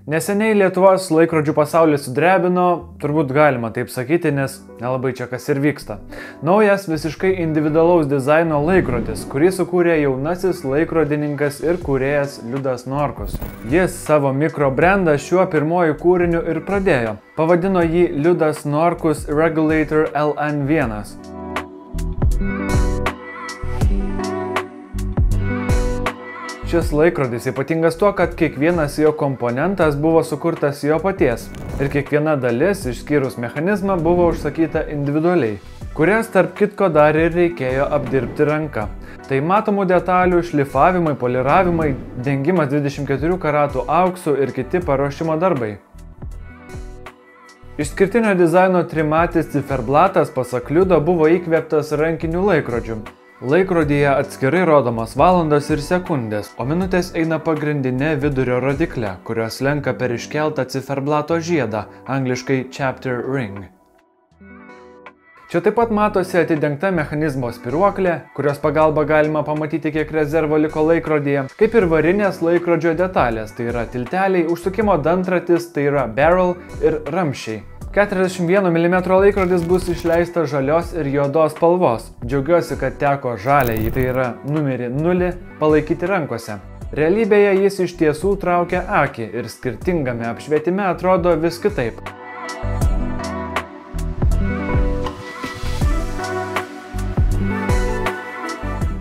Neseniai Lietuvos laikrodžių pasaulį sudrebino, turbūt galima taip sakyti, nes nelabai čia kas ir vyksta. Naujas visiškai individualaus dizaino laikrodis, kurį sukūrė jaunasis laikrodininkas ir kūrėjas Liudas Norkus. Jis savo mikrobrendą šiuo pirmoju kūriniu ir pradėjo. Pavadino jį Liudas Norkus Regulator LN1. Šis laikrodis ypatingas tuo, kad kiekvienas jo komponentas buvo sukurtas jo paties ir kiekviena dalis, išskyrus mechanizmą, buvo užsakyta individualiai, kurias tarp kitko dar ir reikėjo apdirbti ranka. Tai matomų detalių, šlifavimai, poliravimai, dengimas 24 karatų auksu ir kiti paruošimo darbai. Išskirtinio dizaino trimatis ciferblatas pasak Liudo buvo įkvėptas rankinių laikrodžių. Laikrodyje atskirai rodomos valandos ir sekundės, o minutės eina pagrindinė vidurio rodiklė, kurios lenka per iškeltą ciferblato žiedą, angliškai chapter ring. Čia taip pat matosi atidengta mechanizmo spyruoklė, kurios pagalba galima pamatyti, kiek rezervo liko laikrodyje, kaip ir varinės laikrodžio detalės, tai yra tilteliai, užsukimo dantratis, tai yra barrel ir ramsčiai. 41 mm laikrodis bus išleistas žalios ir juodos spalvos. Džiaugiuosi, kad teko žaliąjį, tai yra numerį 0, palaikyti rankose. Realybėje jis iš tiesų traukia akį ir skirtingame apšvietime atrodo vis kitaip.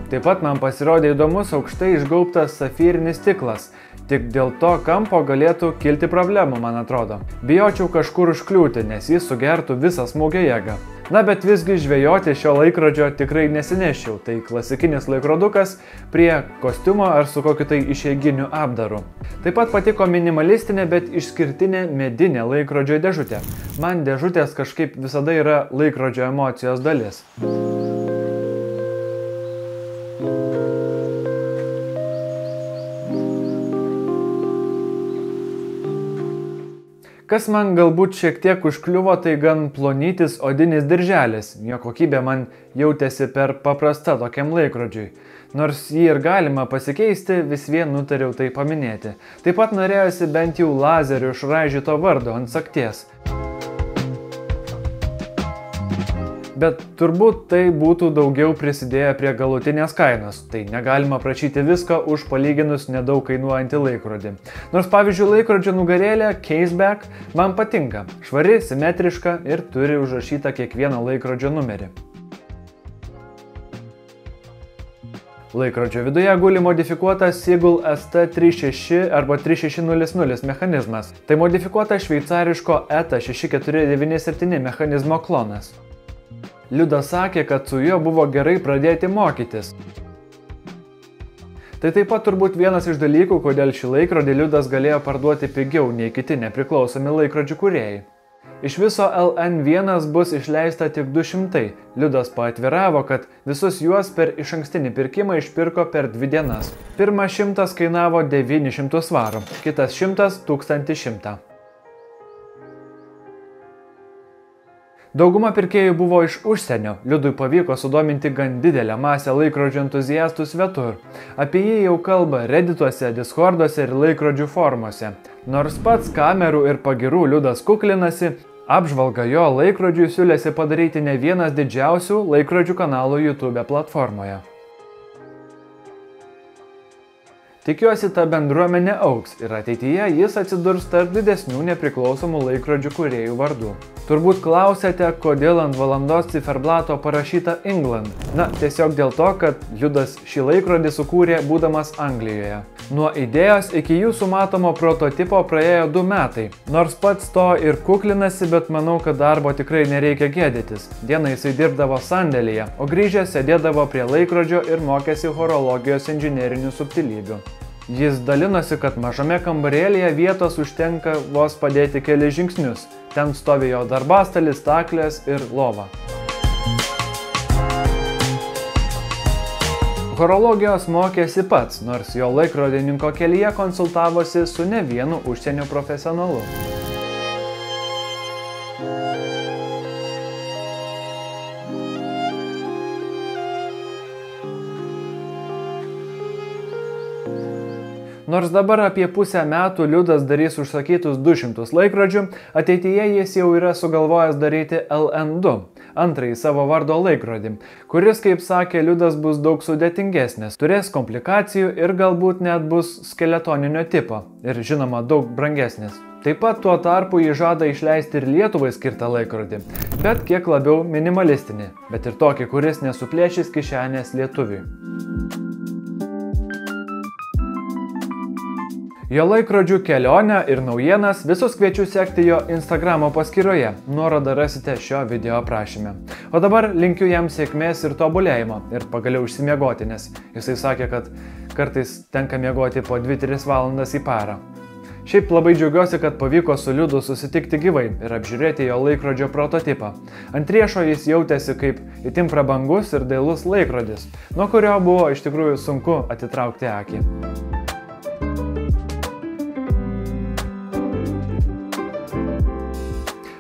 Taip pat man pasirodė įdomus aukštai išgaubtas safyrinis stiklas. Tik dėl to kampo galėtų kilti problemų, man atrodo. Bijočiau kažkur užkliūti, nes jis sugertų visą smūgio jėgą. Na, bet visgi žvejoti šio laikrodžio tikrai nesinešiau. Tai klasikinis laikrodukas prie kostiumo ar su kokiu tai išeiginiu apdaru. Taip pat patiko minimalistinė, bet išskirtinė medinė laikrodžio dėžutė. Man dėžutės kažkaip visada yra laikrodžio emocijos dalis. Kas man galbūt šiek tiek užkliuvo, tai gan plonytis odinis dirželis. Jo kokybė man jautėsi per paprasta tokiam laikrodžiui. Nors jį ir galima pasikeisti, vis vien nutariau tai paminėti. Taip pat norėjosi bent jau lazeriu išraižyto vardo ant sagties. Bet turbūt tai būtų daugiau prisidėję prie galutinės kainos. Tai negalima prašyti visko už palyginus nedaug kainuojantį laikrodį. Nors pavyzdžiui laikrodžio nugarėlė Caseback man patinka. Švari, simetriška ir turi užrašytą kiekvieną laikrodžio numerį. Laikrodžio viduje guli modifikuotas Seagull ST36 arba 3600 mechanizmas. Tai modifikuotas šveicariško ETA 6497 mechanizmo klonas. Liudas sakė, kad su juo buvo gerai pradėti mokytis. Tai taip pat turbūt vienas iš dalykų, kodėl šį laikrodį Liudas galėjo parduoti pigiau nei kiti nepriklausomi laikrodžių kūrėjai. Iš viso LN1 bus išleista tik 200. Liudas paatviravo, kad visus juos per išankstinį pirkimą išpirko per 2 dienas. Pirmas 100 kainavo 900 svarų, kitas 100 – 1100. Dauguma pirkėjų buvo iš užsienio. Liudui pavyko sudominti gan didelę masę laikrodžių entuziastų svetur. Apie jį jau kalba Reddituose, Discorduose ir laikrodžių forumuose. Nors pats kamerų ir pagirų Liudas kuklinasi, apžvalgą jo laikrodžių siūlėsi padaryti ne vienas didžiausių laikrodžių kanalų YouTube platformoje. Tikiuosi, ta bendruomenė augs ir ateityje jis atsidurs tarp didesnių nepriklausomų laikrodžių kūrėjų vardų. Turbūt klausėte, kodėl ant valandos ciferblato parašyta England. Na, tiesiog dėl to, kad Liudas šį laikrodį sukūrė būdamas Anglijoje. Nuo idėjos iki jūsų matomo prototipo praėjo 2 metai. Nors pats to ir kuklinasi, bet manau, kad darbo tikrai nereikia gėdytis. Dieną jisai dirbdavo sandėlyje, o grįžęs sėdėdavo prie laikrodžio ir mokėsi horologijos inžinerinių subtilybių. Jis dalinosi, kad mažame kambarėlyje vietos užtenka vos padėti kelis žingsnius. Ten stovi jo darbastalis, staklės ir lova. Horologijos mokėsi pats, nors jo laikrodininko kelyje konsultavosi su ne vienu užsienio profesionalu. Nors dabar apie pusę metų Liudas darys užsakytus 200 laikrodžių, ateityje jis jau yra sugalvojęs daryti LN2, antrąjį savo vardo laikrodį, kuris, kaip sakė Liudas, bus daug sudėtingesnis, turės komplikacijų ir galbūt net bus skeletoninio tipo ir, žinoma, daug brangesnis. Taip pat tuo tarpu jį žada išleisti ir Lietuvai skirtą laikrodį, bet kiek labiau minimalistinį, bet ir tokį, kuris nesuplėšys kišenės lietuviui. Jo laikrodžių kelionę ir naujienas visus kviečiu sekti jo Instagramo paskyroje, nuorodą rasite šio video aprašyme. O dabar linkiu jam sėkmės ir tobulėjimo ir pagaliau išsimiegoti, nes jisai sakė, kad kartais tenka miegoti po 2-3 valandas į parą. Šiaip labai džiaugiuosi, kad pavyko su Liudu susitikti gyvai ir apžiūrėti jo laikrodžio prototipą. Ant riešo jis jautėsi kaip itin prabangus ir dailus laikrodis, nuo kurio buvo iš tikrųjų sunku atitraukti akį.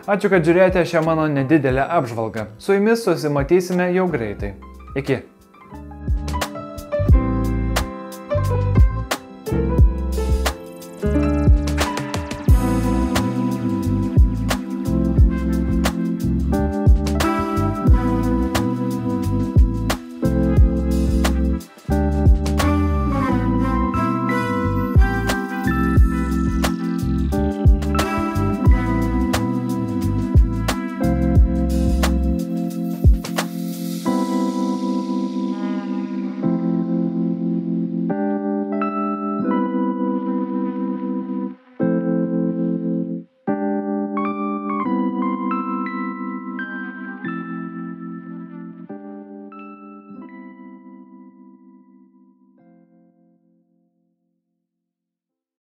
Ačiū, kad žiūrėjote šią mano nedidelę apžvalgą. Su jumis susimatysime jau greitai. Iki.